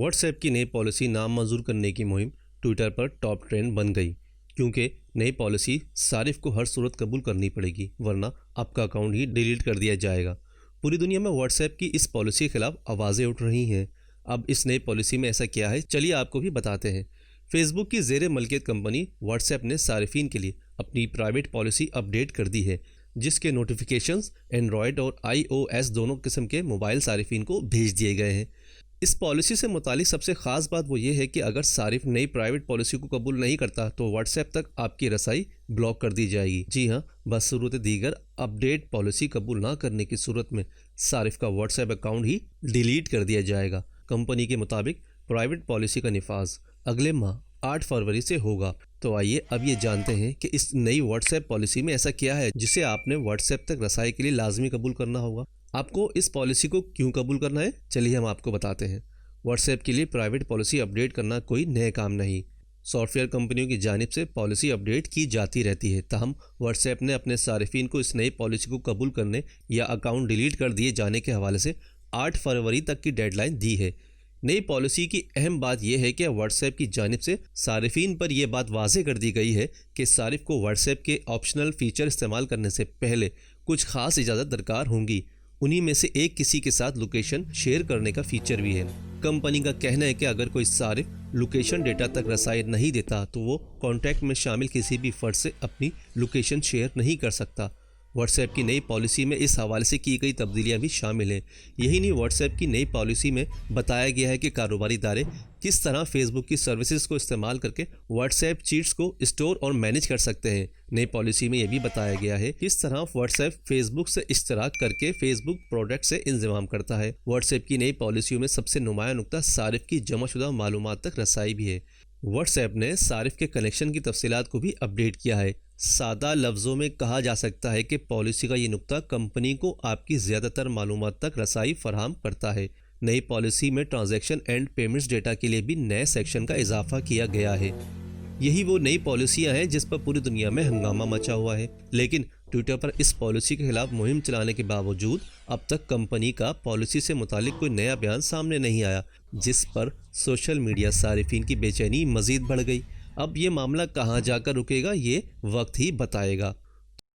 What's app की नई policy नामंजूर करने की मुहिम ट्विटर पर टॉप ट्रेंड बन गई, क्योंकि नई पॉलिसी सारिफ को हर सूरत कबूल करनी पड़ेगी, वरना आपका अकाउंट ही डिलीट कर दिया जाएगा। पूरी दुनिया में व्हाट्सएप की इस पॉलिसी के खिलाफ आवाज़ें उठ रही हैं। अब इस नई पॉलिसी में ऐसा क्या है, चलिए आपको भी बताते हैं। फेसबुक की ज़ेर मलकियत कंपनी व्हाट्सएप ने सारिफिन के लिए अपनी प्राइवेट पॉलिसी अपडेट कर दी है, जिसके नोटिफिकेशंस एंड्रॉयड और iOS दोनों किस्म के मोबाइल सारिफिन को भेज दिए गए हैं। इस पॉलिसी से मुतालिक सबसे ख़ास बात वो ये है कि अगर सारिफ नई प्राइवेट पॉलिसी को कबूल नहीं करता तो व्हाट्सएप तक आपकी रसाई ब्लॉक कर दी जाएगी। जी हाँ, बसूरत दीगर अपडेट पॉलिसी कबूल ना करने की सूरत में सारिफ का व्हाट्सएप अकाउंट ही डिलीट कर दिया जाएगा। कंपनी के मुताबिक प्राइवेट पॉलिसी का निफाज अगले माह 8 फरवरी से होगा। तो आइए अब ये जानते हैं कि इस नई व्हाट्सएप पॉलिसी में ऐसा क्या है जिसे आपने व्हाट्सएप तक रसाई के लिए लाजमी कबूल करना होगा। आपको इस पॉलिसी को क्यों कबूल करना है, चलिए हम आपको बताते हैं। व्हाट्सएप के लिए प्राइवेट पॉलिसी अपडेट करना कोई नया काम नहीं। सॉफ्टवेयर कंपनियों की जानिब से पॉलिसी अपडेट की जाती रहती है। ताहम व्हाट्सएप ने अपने सारिफिन को इस नई पॉलिसी को कबूल करने या अकाउंट डिलीट कर दिए जाने के हवाले से 8 फरवरी तक की डेडलाइन दी है। नई पॉलिसी की अहम बात यह है कि व्हाट्सएप की जानिब से सारिफिन पर यह बात वाज़ेह कर दी गई है कि सारिफ को व्हाट्सएप के ऑप्शनल फ़ीचर इस्तेमाल करने से पहले कुछ ख़ास इजाज़त दरकार होंगी। उन्हीं में से एक किसी के साथ लोकेशन शेयर करने का फ़ीचर भी है। कंपनी का कहना है कि अगर कोई सारिफ लोकेशन डेटा तक रसाई नहीं देता तो वो कॉन्टैक्ट में शामिल किसी भी फ़र्द से अपनी लोकेशन शेयर नहीं कर सकता। व्हाट्सएप की नई पॉलिसी में इस हवाले से की गई तब्दीलियां भी शामिल हैं। यही नहीं, व्हाट्सएप की नई पॉलिसी में बताया गया है कि कारोबारी इदारे किस तरह फेसबुक की सर्विसेज को इस्तेमाल करके व्हाट्सएप चीट्स को स्टोर और मैनेज कर सकते हैं। नई पॉलिसी में यह भी बताया गया है किस तरह व्हाट्सएप फेसबुक से इश्तराक करके फेसबुक प्रोडक्ट से इंतजाम करता है। व्हाट्सएप की नई पॉलिसियों में सबसे नुमाया नुक्ता सारिफ की जमाशुदा मालूमात तक रसाई भी है। व्हाट्सएप ने सारिफ के कनेक्शन की तफसीलात को भी अपडेट किया है। सादा लफ्ज़ों में कहा जा सकता है कि पॉलिसी का ये नुक्ता कंपनी को आपकी ज़्यादातर मालूमात तक रसाई फराहम करता है। नई पॉलिसी में ट्रांजैक्शन एंड पेमेंट्स डेटा के लिए भी नए सेक्शन का इजाफा किया गया है। यही वो नई पॉलिसियां हैं जिस पर पूरी दुनिया में हंगामा मचा हुआ है, लेकिन ट्विटर पर इस पॉलिसी के खिलाफ मुहिम चलाने के बावजूद अब तक कंपनी का पॉलिसी से मुतालिक कोई नया बयान सामने नहीं आया, जिस पर सोशल मीडिया सारिफिन की बेचैनी मज़ीद बढ़ गई। अब ये मामला कहाँ जाकर रुकेगा, ये वक्त ही बताएगा।